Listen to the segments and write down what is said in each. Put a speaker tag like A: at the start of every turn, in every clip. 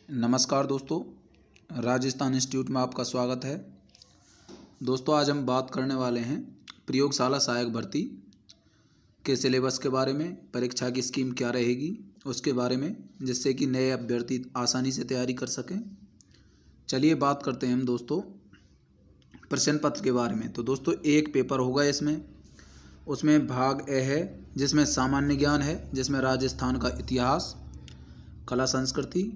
A: नमस्कार दोस्तों, राजस्थान इंस्टीट्यूट में आपका स्वागत है। दोस्तों, आज हम बात करने वाले हैं प्रयोगशाला सहायक भर्ती के सिलेबस के बारे में। परीक्षा की स्कीम क्या रहेगी उसके बारे में, जिससे कि नए अभ्यर्थी आसानी से तैयारी कर सकें। चलिए बात करते हैं हम दोस्तों प्रश्न पत्र के बारे में। तो दोस्तों, एक पेपर होगा उसमें भाग ए है जिसमें सामान्य ज्ञान है, जिसमें राजस्थान का इतिहास, कला संस्कृति,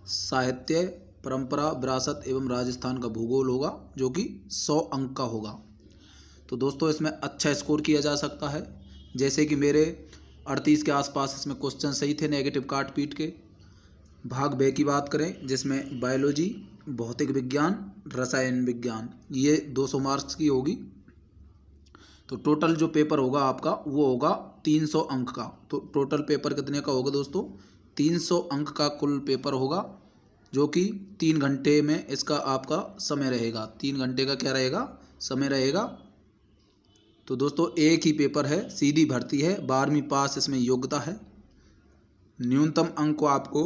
A: साहित्य, परंपरा, विरासत एवं राजस्थान का भूगोल होगा, जो कि 100 अंक का होगा। तो दोस्तों, इसमें अच्छा स्कोर किया जा सकता है। जैसे कि मेरे 38 के आसपास इसमें क्वेश्चन सही थे नेगेटिव काट पीट के। भाग बे की बात करें, जिसमें बायोलॉजी, भौतिक विज्ञान, रसायन विज्ञान, ये 200 मार्क्स की होगी। तो टोटल जो पेपर होगा आपका वो होगा 300 अंक का। तो टोटल पेपर कितने का होगा दोस्तों? 300 अंक का कुल पेपर होगा, जो कि 3 घंटे में इसका आपका समय रहेगा। 3 घंटे का क्या रहेगा? समय रहेगा। तो दोस्तों, एक ही पेपर है, सीधी भर्ती है, 12वीं पास इसमें योग्यता है। न्यूनतम अंक को आपको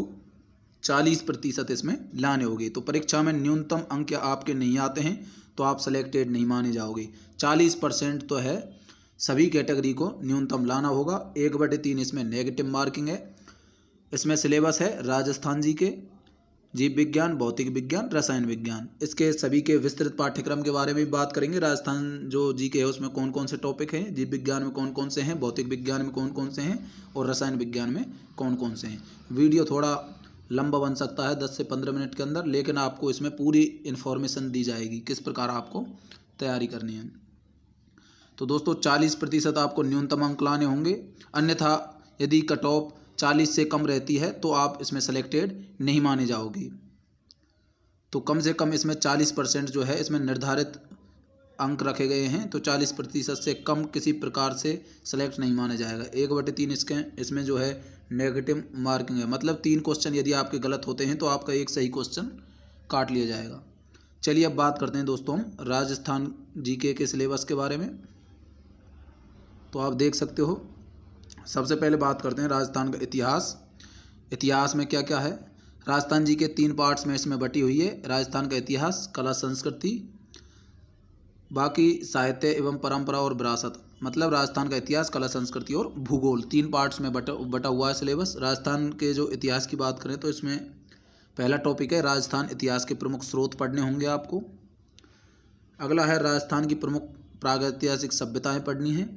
A: 40% इसमें लाने होंगे। तो परीक्षा में न्यूनतम अंक आपके नहीं आते हैं तो आप सेलेक्टेड नहीं माने जाओगे। 40% तो है, सभी कैटेगरी को न्यूनतम लाना होगा। 1/3 इसमें नेगेटिव मार्किंग है। इसमें सिलेबस है राजस्थान जी के, जीव विज्ञान, भौतिक विज्ञान, रसायन विज्ञान। इसके सभी के विस्तृत पाठ्यक्रम के बारे में भी बात करेंगे। राजस्थान जो जी के है उसमें कौन कौन से टॉपिक हैं, जीव विज्ञान में कौन कौन से हैं, भौतिक विज्ञान में कौन कौन से हैं और रसायन विज्ञान में कौन कौन से हैं। वीडियो थोड़ा लंबा बन सकता है 10 से 15 मिनट के अंदर, लेकिन आपको इसमें पूरी इन्फॉर्मेशन दी जाएगी किस प्रकार आपको तैयारी करनी है। तो दोस्तों, 40% आपको न्यूनतम अंक लाने होंगे, अन्यथा यदि कट ऑफ 40 से कम रहती है तो आप इसमें सेलेक्टेड नहीं माने जाओगे। तो कम से कम इसमें 40% जो है इसमें निर्धारित अंक रखे गए हैं। तो 40% से कम किसी प्रकार से सेलेक्ट नहीं माना जाएगा। 1/3 इसमें जो है नेगेटिव मार्किंग है, मतलब 3 क्वेश्चन यदि आपके गलत होते हैं तो आपका एक सही क्वेश्चन काट लिया जाएगा। चलिए अब बात करते हैं दोस्तों हम राजस्थान जीके के सिलेबस के बारे में। तो आप देख सकते हो, सबसे पहले बात करते हैं राजस्थान का इतिहास। इतिहास में क्या क्या है? राजस्थान जी के 3 पार्ट्स में इसमें बटी हुई है। राजस्थान का इतिहास, कला संस्कृति, बाकी साहित्य एवं परंपरा और विरासत। मतलब राजस्थान का इतिहास, कला संस्कृति और भूगोल 3 पार्ट्स में बटा हुआ है सिलेबस। राजस्थान के जो इतिहास की बात करें तो इसमें पहला टॉपिक है राजस्थान इतिहास के प्रमुख स्रोत पढ़ने होंगे आपको। अगला है राजस्थान की प्रमुख प्रागैतिहासिक सभ्यताएं पढ़नी है।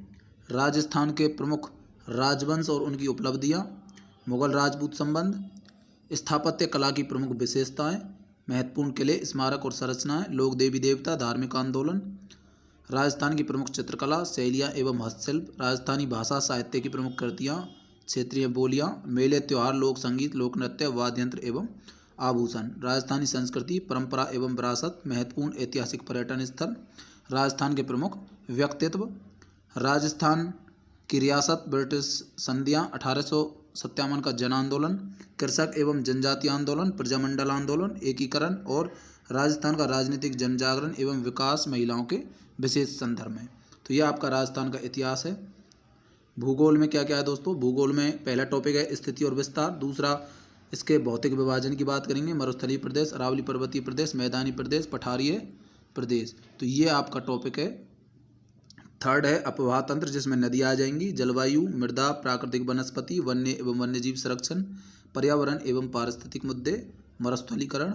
A: राजस्थान के प्रमुख राजवंश और उनकी उपलब्धियां, मुगल राजपूत संबंध, स्थापत्य कला की प्रमुख विशेषताएं, महत्वपूर्ण किले, स्मारक और संरचनाएं, लोक देवी देवता, धार्मिक आंदोलन, राजस्थान की प्रमुख चित्रकला शैलियाँ एवं हस्तशिल्प, राजस्थानी भाषा साहित्य की प्रमुख कृतियाँ, क्षेत्रीय बोलियाँ, मेले त्योहार, लोक संगीत, लोक नृत्य, वाद्य यंत्र एवं आभूषण, राजस्थानी संस्कृति, परंपरा एवं विरासत, महत्वपूर्ण ऐतिहासिक पर्यटन स्थल, राजस्थान के प्रमुख व्यक्तित्व, राजस्थान की रियासत, ब्रिटिश संधियाँ, 1857 का जन आंदोलन, कृषक एवं जनजाति आंदोलन, प्रजामंडल आंदोलन, एकीकरण और राजस्थान का राजनीतिक जनजागरण एवं विकास, महिलाओं के विशेष संदर्भ में। तो यह आपका राजस्थान का इतिहास है। भूगोल में क्या क्या है दोस्तों? भूगोल में पहला टॉपिक है स्थिति और विस्तार। दूसरा, इसके भौतिक विभाजन की बात करेंगे। मरुस्थलीय प्रदेश, अरावली पर्वतीय प्रदेश, मैदानी प्रदेश, पठारीय प्रदेश। तो ये आपका टॉपिक है। थर्ड है अपवाह तंत्र, जिसमें नदियाँ आ जाएंगी, जलवायु, मृदा, प्राकृतिक वनस्पति, वन्य एवं वन्यजीव संरक्षण, पर्यावरण एवं पारिस्थितिक मुद्दे, मरुस्थलीकरण,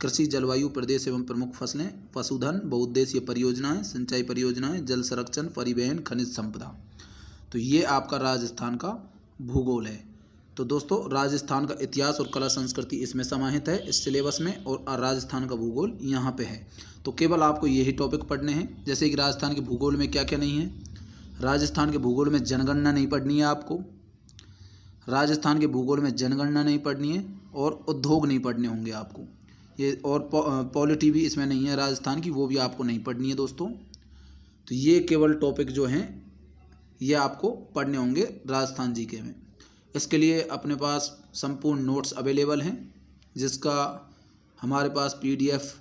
A: कृषि, जलवायु, प्रदेश एवं प्रमुख फसलें, पशुधन, बहुउद्देशीय परियोजनाएं, सिंचाई परियोजनाएं, जल संरक्षण, परिवहन, खनिज संपदा। तो ये आपका राजस्थान का भूगोल है। तो दोस्तों, राजस्थान का इतिहास और कला संस्कृति इसमें समाहित है इस सिलेबस में, और राजस्थान का भूगोल यहाँ पे है। तो केवल आपको यही टॉपिक पढ़ने हैं। जैसे कि राजस्थान के भूगोल में क्या क्या नहीं है? राजस्थान के भूगोल में जनगणना नहीं पढ़नी है आपको, राजस्थान के भूगोल में जनगणना नहीं पढ़नी है, और उद्योग नहीं पढ़ने होंगे आपको ये, और पॉलिटी भी इसमें नहीं है राजस्थान की, वो भी आपको नहीं पढ़नी है दोस्तों। तो ये केवल टॉपिक जो हैं ये आपको पढ़ने होंगे राजस्थान जीके में। इसके लिए अपने पास संपूर्ण नोट्स अवेलेबल हैं, जिसका हमारे पास PDF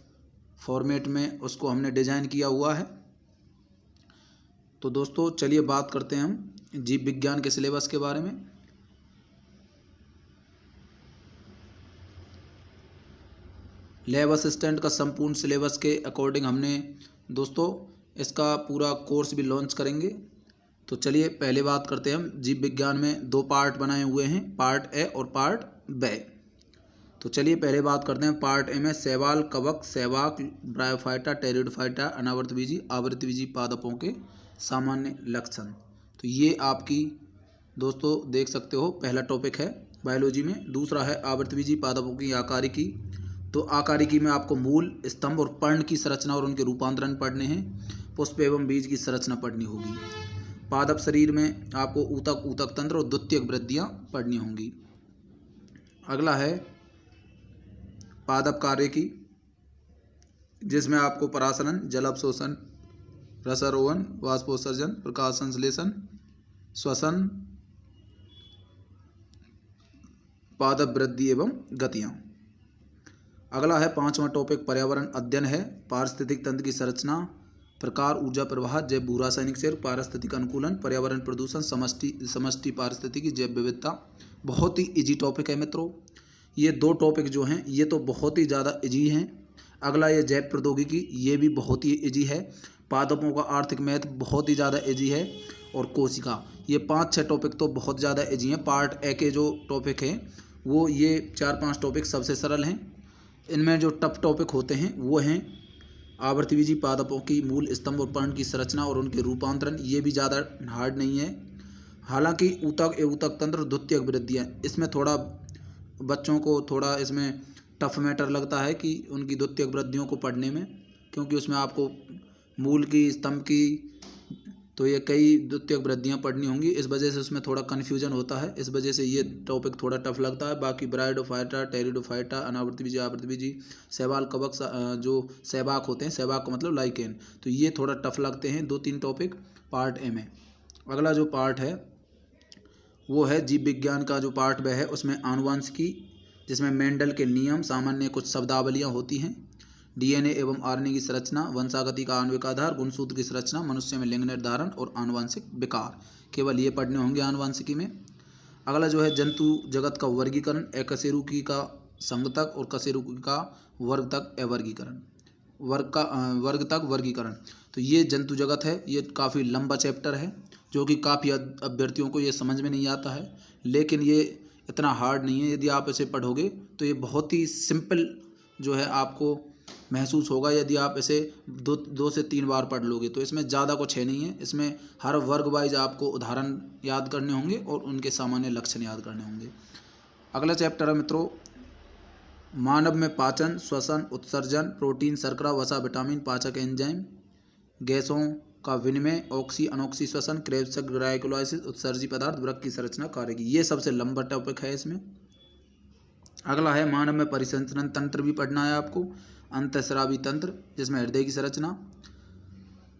A: फॉर्मेट में उसको हमने डिज़ाइन किया हुआ है। तो दोस्तों, चलिए बात करते हैं हम जीव विज्ञान के सिलेबस के बारे में। लैब असिस्टेंट का संपूर्ण सिलेबस के अकॉर्डिंग हमने दोस्तों इसका पूरा कोर्स भी लॉन्च करेंगे। तो चलिए पहले बात करते हैं हम जीव विज्ञान में 2 पार्ट बनाए हुए हैं, पार्ट ए और पार्ट बी। तो चलिए पहले बात करते हैं पार्ट ए में शैवाल, कवक, सहवाग, ब्रायोफाइटा, टेरिडोफाइटा, अनावर्तबीजी, आवृतबीजी पादपों के सामान्य लक्षण। तो ये आपकी दोस्तों देख सकते हो पहला टॉपिक है बायोलॉजी में। दूसरा है आवृतबीजी पादपों की आकारिकी। तो आकारिकी में आपको मूल, स्तंभ और पर्ण की संरचना और उनके रूपांतरण पढ़ने हैं। पुष्प एवं बीज की संरचना पढ़नी होगी। पादप शरीर में आपको ऊतक, ऊतक तंत्र और द्वितीयक वृद्धियां पढ़नी होंगी। अगला है पादप कार्य की, जिसमें आपको परासरण, जल अवशोषण, रसारोहण, वाष्पोत्सर्जन, प्रकाश संश्लेषण, श्वसन, पादप वृद्धि एवं गतियां। अगला है 5वां टॉपिक पर्यावरण अध्ययन है। पारिस्थितिक तंत्र की संरचना, प्रकार, ऊर्जा प्रवाह, जैव भू रासायनिक चक्र, पारिस्थितिक अनुकूलन, पर्यावरण प्रदूषण, समष्टि पारिस्थितिकी, जैव विविधता। बहुत ही इजी टॉपिक है मित्रों। ये 2 टॉपिक जो हैं ये तो बहुत ही ज़्यादा इजी हैं। अगला ये जैव प्रौद्योगिकी, ये भी बहुत ही इजी है। पादपों का आर्थिक महत्व बहुत ही ज़्यादा इजी है। और कोशिका, ये 5-6 टॉपिक तो बहुत ज़्यादा इजी हैं। पार्ट ए के जो टॉपिक हैं वो ये 4-5 टॉपिक सबसे सरल हैं। इनमें जो टफ टॉपिक होते हैं वो हैं आवृतबीजी पादपों की मूल, स्तंभ और पर्ण की संरचना और उनके रूपांतरण। ये भी ज़्यादा हार्ड नहीं है। हालांकि ऊतक एवं ऊतक तंत्र, द्वितीयक वृद्धियाँ, इसमें थोड़ा बच्चों को थोड़ा इसमें टफ मैटर लगता है कि उनकी द्वितीयक वृद्धियों को पढ़ने में, क्योंकि उसमें आपको मूल की, स्तंभ की, तो ये कई द्वितीयक वृद्धियाँ पढ़नी होंगी। इस वजह से उसमें थोड़ा कन्फ्यूजन होता है। इस वजह से ये टॉपिक थोड़ा टफ लगता है। बाकी ब्रायोफाइटा, टेरिडोफाइटा, अनावर्तबीजी, आवृतबीजी, शैवाल, कवक, जो सहवाग होते हैं, सहवाग का मतलब लाइकेन, तो ये थोड़ा टफ लगते हैं 2-3 टॉपिक पार्ट ए में। अगला जो पार्ट है वो है जीव विज्ञान का जो पार्ट वह है, उसमें आनुवंशिकी, जिसमें मेंडल के नियम, सामान्य कुछ शब्दावलियाँ होती हैं, डीएनए एवं आरएनए की संरचना, वंशागति का आणविक आधार, गुणसूत्र की संरचना, मनुष्य में लिंग निर्धारण और आनुवंशिक विकार। केवल ये पढ़ने होंगे आनुवंशिकी में। अगला जो है जंतु जगत का वर्गीकरण, अकशेरुकी का संघ तक और कशेरुकी का वर्ग तक अवर्गीकरण, वर्ग तक वर्गीकरण। तो ये जंतु जगत है, ये काफ़ी लंबा चैप्टर है जो कि काफ़ी अभ्यर्थियों को ये समझ में नहीं आता है, लेकिन ये इतना हार्ड नहीं है। यदि आप इसे पढ़ोगे तो ये बहुत ही सिंपल जो है आपको महसूस होगा। यदि आप इसे 2 से 3 बार पढ़ लोगे तो इसमें ज़्यादा कुछ है नहीं है। इसमें हर वर्ग वाइज आपको उदाहरण याद करने होंगे और उनके सामान्य लक्षण याद करने होंगे। अगला चैप्टर है मित्रों मानव में पाचन, श्वसन, उत्सर्जन, प्रोटीन, शर्करा, वसा, विटामिन, पाचक एंजाइम, गैसों का विनिमय, ऑक्सी अनॉक्सी श्वसन, क्रेब्स ग्लाइकोलाइसिस, उत्सर्जी पदार्थ, वृक्क की संरचना, कार्यकी। ये सबसे लंबा टॉपिक है इसमें। अगला है मानव में परिसंचरण तंत्र भी पढ़ना है आपको, अंतःस्रावी तंत्र, जिसमें हृदय की संरचना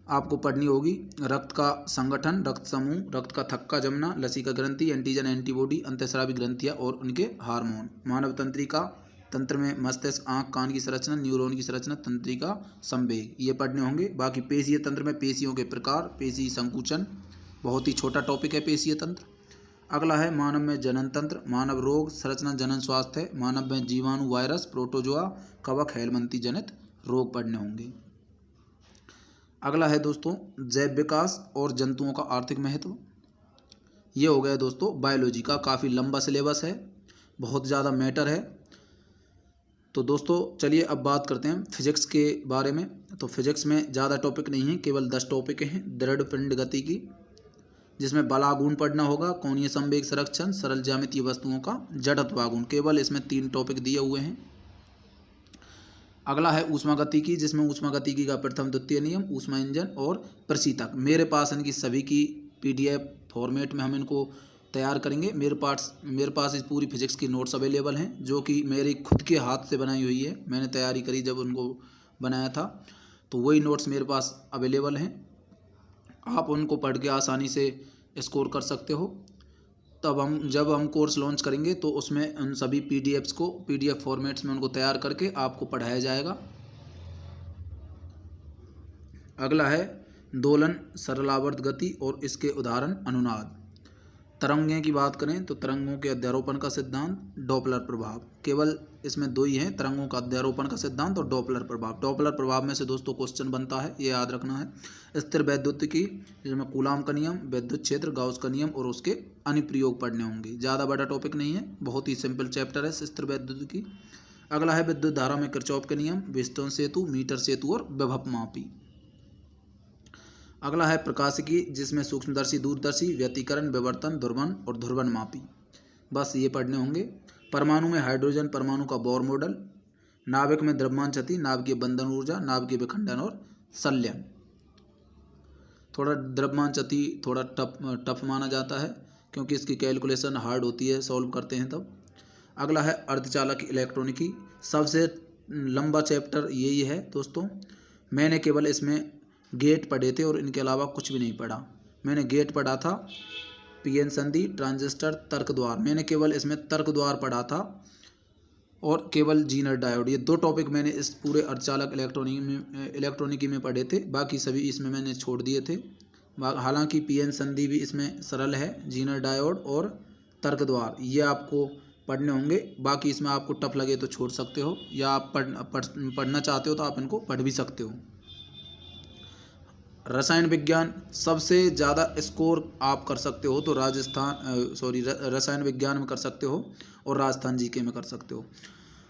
A: आपको पढ़नी होगी, रक्त का संगठन, रक्त समूह, रक्त का थक्का जमना, लसिका ग्रंथि, एंटीजन एंटीबॉडी, अंतःस्रावी ग्रंथियाँ और उनके हार्मोन। मानव तंत्रिका, तंत्र में मस्तिष्क, आँख, कान की संरचना, न्यूरॉन की संरचना, तंत्रिका संवेग, ये पढ़ने होंगे। बाकी पेशीय तंत्र में पेशियों के प्रकार, पेशी संकुचन, बहुत ही छोटा टॉपिक है पेशीय तंत्र। अगला है मानव में जनन तंत्र, मानव रोग संरचना, जनन स्वास्थ्य, मानव में जीवाणु, वायरस, प्रोटोजोआ, कवक, हेलमंती जनित रोग पढ़ने होंगे। अगला है दोस्तों जैव विकास और जंतुओं का आर्थिक महत्व। ये हो गया दोस्तों बायोलॉजी का, काफ़ी लंबा सिलेबस है, बहुत ज़्यादा मैटर है। तो दोस्तों चलिए अब बात करते हैं फिजिक्स के बारे में। तो फिजिक्स में ज़्यादा टॉपिक नहीं है, केवल 10 टॉपिक हैं। दृढ़ पिंड गति की, जिसमें बलागुण पढ़ना होगा, कोणीय संवेग संरक्षण, सरल ज्यामितीय वस्तुओं का जड़त्वागुण, केवल इसमें 3 टॉपिक दिए हुए हैं। अगला है ऊष्मागतिकी, जिसमें ऊष्मागतिकी का प्रथम द्वितीय नियम, ऊष्मा इंजन और प्रशीतक। मेरे पास इनकी सभी की PDF फॉर्मेट में हम इनको तैयार करेंगे। मेरे पास इस पूरी फिजिक्स की नोट्स अवेलेबल हैं, जो कि मेरी खुद के हाथ से बनाई हुई है। मैंने तैयारी करी जब उनको बनाया था, तो वही नोट्स मेरे पास अवेलेबल हैं। आप उनको पढ़ के आसानी से स्कोर कर सकते हो। जब हम कोर्स लॉन्च करेंगे तो उसमें उन सभी PDFs को PDF फॉर्मेट्स में उनको तैयार करके आपको पढ़ाया जाएगा। अगला है दोलन, सरलावर्त गति और इसके उदाहरण अनुनाद। तरंगें की बात करें तो तरंगों के अध्यारोपण का सिद्धांत, डॉपलर प्रभाव। केवल इसमें दो ही हैं, तरंगों का अध्यारोपण का सिद्धांत और डॉपलर प्रभाव। डॉपलर प्रभाव में से दोस्तों क्वेश्चन बनता है, ये याद रखना है। स्थिर वैद्युतिकी जिसमें कूलाम का नियम, विद्युत क्षेत्र, गाउस का नियम और उसके अनुप्रयोग पढ़ने होंगे। ज़्यादा बड़ा टॉपिक नहीं है, बहुत ही सिंपल चैप्टर है स्थिर वैद्युतिकी। अगला है विद्युत धारा में किरचॉफ के नियम, व्हीटस्टोन सेतु, मीटर सेतु और विभव मापी। अगला है प्रकाशिकी जिसमें सूक्ष्मदर्शी, दूरदर्शी, व्यतिकरण, विवर्तन, ध्रुवन और ध्रुवन मापी। बस ये पढ़ने होंगे। परमाणु में हाइड्रोजन परमाणु का बोर मॉडल, नाभिक में द्रव्यमान क्षति, नाभिकीय बंधन ऊर्जा, नाभिकीय विखंडन और संलयन। थोड़ा द्रव्यमान क्षति थोड़ा टफ माना जाता है क्योंकि इसकी कैलकुलेशन हार्ड होती है, सॉल्व करते हैं तब। अगला है अर्धचालक इलेक्ट्रॉनिकी, सबसे लंबा चैप्टर यही है दोस्तों। मैंने केवल इसमें गेट पढ़े थे और इनके अलावा कुछ भी नहीं पढ़ा। मैंने गेट पढ़ा था, पीएन संधि, ट्रांजिस्टर, तर्क द्वार, मैंने केवल इसमें तर्क द्वार पढ़ा था और केवल जीनर डायोड। ये दो टॉपिक मैंने इस पूरे अर्धचालक इलेक्ट्रॉनिकी में पढ़े थे, बाकी सभी इसमें मैंने छोड़ दिए थे। हालांकि पीएन संधि भी इसमें सरल है, जीनर डायोड और तर्क द्वार ये आपको पढ़ने होंगे। बाकी इसमें आपको टफ लगे तो छोड़ सकते हो, या आप पढ़ना चाहते हो तो आप इनको पढ़ भी सकते हो। रसायन विज्ञान सबसे ज़्यादा स्कोर आप कर सकते हो तो रसायन विज्ञान में कर सकते हो और राजस्थान जीके में कर सकते हो।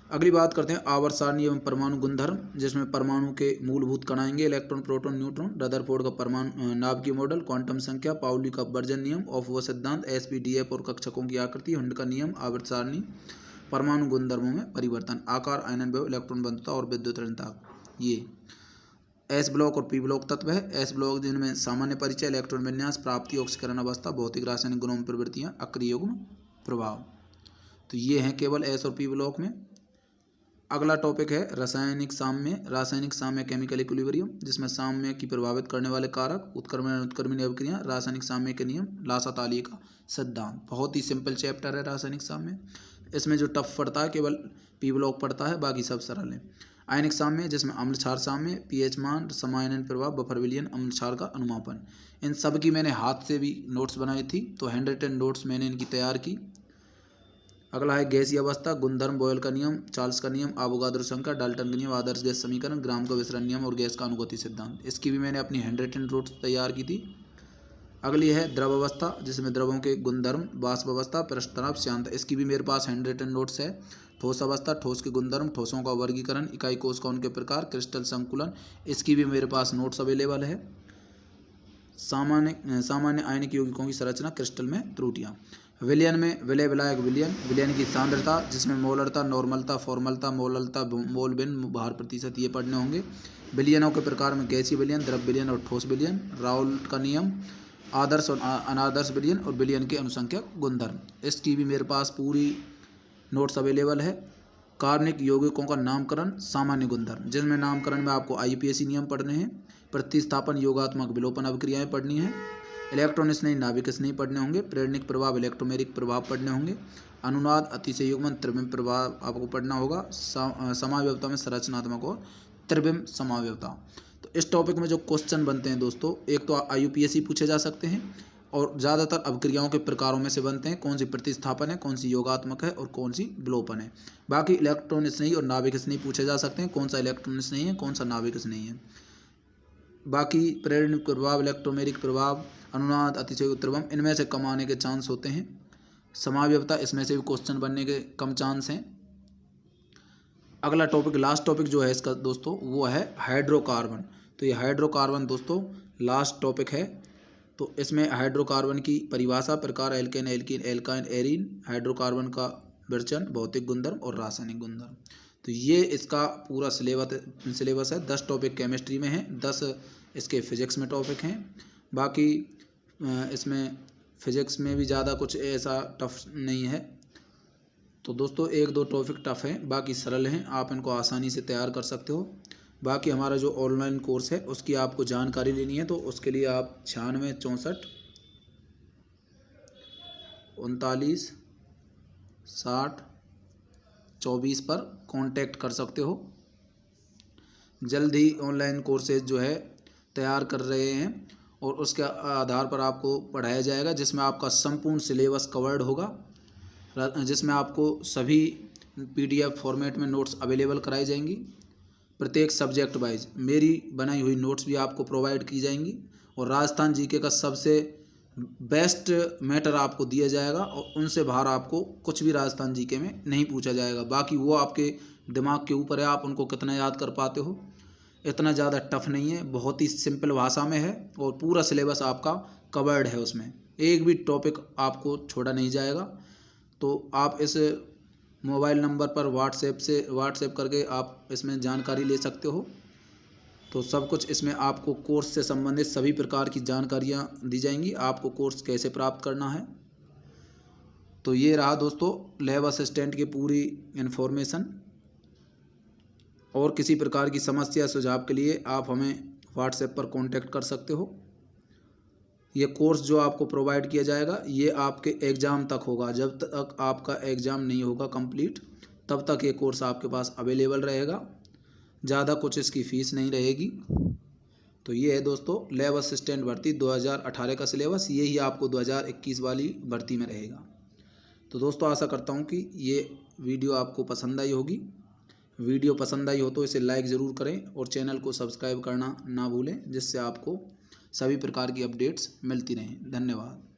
A: अगली बात करते हैं आवर्त सारणी एवं परमाणु गुणधर्म, जिसमें परमाणु के मूलभूत कण आएंगे, इलेक्ट्रॉन, प्रोटॉन, न्यूट्रॉन, रदरफोर्ड का परमाणु नाभिकीय मॉडल, क्वांटम संख्या, पाउली का अपवर्जन नियम, ऑफ सिद्धांत, एसपीडीएफ और कक्षकों की आकृति, हुंड का नियम, आवर्त सारणी, परमाणु गुणधर्मों में परिवर्तन, आकार, आयनन व्यव, इलेक्ट्रॉन बंधुता और विद्युत ऋणता। ये एस ब्लॉक और पी ब्लॉक तत्व है। एस ब्लॉक जिनमें सामान्य परिचय, इलेक्ट्रॉन विन्यास, प्राप्ति, ऑक्सीकरण अवस्था, भौतिक रासायनिक गुणों में प्रवृत्तियाँ, अक्रिय युग्म प्रभाव। तो ये हैं केवल एस और पी ब्लॉक में। अगला टॉपिक है रासायनिक साम्य। रासायनिक साम्य केमिकल इक्विलिब्रियम, जिसमें साम्य की प्रभावित करने वाले कारक, उत्क्रमण उत्क्रमणीय अभिक्रिया, रासायनिक साम्य के नियम, लासा तालिये का सिद्धांत। बहुत ही सिंपल चैप्टर है रासायनिक साम्य। इसमें जो टफ पड़ता है केवल पी ब्लॉक पड़ता है, बाकी सब सरल है। आयनिक साम्य जिसमें अम्ल क्षार साम्य, पीएच मान, समायन प्रभाव, बफर विलयन, अम्ल क्षार का अनुमापन। इन सब की मैंने हाथ से भी नोट्स बनाई थी, तो हैंड रिटन नोट्स मैंने इनकी तैयार की। अगला है गैसीय अवस्था, गुणधर्म, बॉयल का नियम, चार्ल्स का नियम, आवोगाद्रो संख्या, डाल्टन का नियम, आदर्श गैस समीकरण, ग्राम का विसरण नियम और गैस का अनुगति सिद्धांत। इसकी भी मैंने अपनी हैंड रिटन नोट्स तैयार की थी। अगली है द्रव अवस्था, जिसमें द्रवों के गुणधर्म, वाष्प अवस्था, पृष्ठ तनाव, श्यानता। इसकी भी मेरे पास हैंड रिटन नोट्स है। ठोस अवस्था, ठोस के गुणधर्म, ठोसों का वर्गीकरण, इकाई कोश का उनके प्रकार, क्रिस्टल संकुलन, इसकी भी मेरे पास नोट्स अवेलेबल है। सामान्य आयनिक यौगिकों की संरचना, क्रिस्टल में त्रुटियाँ। विलयन में विलय विलायक विलयन, विलयन की सांद्रता जिसमें मोलरता, नॉर्मलता, फॉर्मलता, मोललता, मोल बिन, भार प्रतिशत, ये पढ़ने होंगे। विलयनों के प्रकार में गैसीय विलयन, द्रव विलयन और ठोस विलयन, राउल्ट का नियम, आदर्श और अनादर्श विलयन और विलयन के अनुसंख्यक गुणधर्म। इसकी भी मेरे पास पूरी नोट्स अवेलेबल है। कार्बनिक यौगिकों का नामकरण, सामान्य गुणधर्म, जिसमें नामकरण में आपको आईपीएसी नियम पढ़ने हैं, प्रतिस्थापन, योगात्मक विलोपन अभिक्रियाएं पढ़नी है, इलेक्ट्रॉन स्नेही, नाभिक स्नेही पढ़ने होंगे, प्रेरणिक प्रभाव, इलेक्ट्रोमेरिक प्रभाव पढ़ने होंगे, अनुनाद, अतिशय युग्मन, त्रिविम प्रभाव आपको पढ़ना होगा, समावयवता में संरचनात्मक और त्रिविम समावयवता। तो इस टॉपिक में जो क्वेश्चन बनते हैं दोस्तों, एक तो आईयूपीएसी पूछे जा सकते हैं और ज़्यादातर अभिक्रियाओं के प्रकारों में से बनते हैं, कौन सी प्रतिस्थापन है, कौन सी योगात्मक है और कौन सी विलोपन है। बाकी इलेक्ट्रॉन स्नेही और नाभिक स्नेही पूछे जा सकते हैं, कौन सा इलेक्ट्रॉन स्नेही है, कौन सा नाभिक स्नेही है। बाकी प्रेरणिक प्रभाव, इलेक्ट्रोमेरिक प्रभाव, अनुनाद, अतिशय, त्रिविम, इनमें से कम आने के चांस होते हैं। समावयवता, इसमें से भी क्वेश्चन बनने के कम चांस हैं। अगला टॉपिक, लास्ट टॉपिक जो है इसका दोस्तों, वो है हाइड्रोकार्बन। तो ये हाइड्रोकार्बन दोस्तों लास्ट टॉपिक है। तो इसमें हाइड्रोकार्बन की परिभाषा, प्रकार, alkane, alkene, alkyne, arene, hydrocarbon का विरचन, भौतिक गुणधर्म और रासायनिक गुणधर्म। तो ये इसका पूरा सिलेबस है। 10 टॉपिक केमिस्ट्री में है, 10 इसके फिजिक्स में टॉपिक हैं। बाकी इसमें फिजिक्स में भी ज़्यादा कुछ ऐसा टफ नहीं है। तो दोस्तों 1-2 टॉपिक टफ हैं, बाकी सरल हैं, आप इनको आसानी से तैयार कर सकते हो। बाकी हमारा जो ऑनलाइन कोर्स है उसकी आपको जानकारी लेनी है तो उसके लिए आप 96 64 39 60 24 पर कांटेक्ट कर सकते हो। जल्द ही ऑनलाइन कोर्सेज जो है तैयार कर रहे हैं और उसके आधार पर आपको पढ़ाया जाएगा, जिसमें आपका संपूर्ण सिलेबस कवर्ड होगा, जिसमें आपको सभी PDF फॉर्मेट में नोट्स अवेलेबल कराई जाएंगी। प्रत्येक सब्जेक्ट वाइज मेरी बनाई हुई नोट्स भी आपको प्रोवाइड की जाएंगी और राजस्थान जीके का सबसे बेस्ट मैटर आपको दिया जाएगा और उनसे बाहर आपको कुछ भी राजस्थान जीके में नहीं पूछा जाएगा। बाकी वो आपके दिमाग के ऊपर है, आप उनको कितना याद कर पाते हो। इतना ज़्यादा टफ नहीं है, बहुत ही सिंपल भाषा में है और पूरा सिलेबस आपका कवर्ड है, उसमें एक भी टॉपिक आपको छोड़ा नहीं जाएगा। तो आप इस मोबाइल नंबर पर व्हाट्सएप करके आप इसमें जानकारी ले सकते हो। तो सब कुछ इसमें आपको कोर्स से संबंधित सभी प्रकार की जानकारियाँ दी जाएंगी, आपको कोर्स कैसे प्राप्त करना है। तो ये रहा दोस्तों लैब असिस्टेंट की पूरी इन्फॉर्मेशन। और किसी प्रकार की समस्या सुझाव के लिए आप हमें व्हाट्सएप पर कांटेक्ट कर सकते हो। ये कोर्स जो आपको प्रोवाइड किया जाएगा ये आपके एग्ज़ाम तक होगा, जब तक आपका एग्ज़ाम नहीं होगा कंप्लीट तब तक ये कोर्स आपके पास अवेलेबल रहेगा। ज़्यादा कुछ इसकी फ़ीस नहीं रहेगी। तो ये है दोस्तों लैब असिस्टेंट भर्ती 2018 का सिलेबस, यही आपको 2021 वाली भर्ती में रहेगा। तो दोस्तों आशा करता हूँ कि ये वीडियो आपको पसंद आई होगी। वीडियो पसंद आई हो तो इसे लाइक ज़रूर करें और चैनल को सब्सक्राइब करना ना भूलें, जिससे आपको सभी प्रकार की अपडेट्स मिलती रहें। धन्यवाद।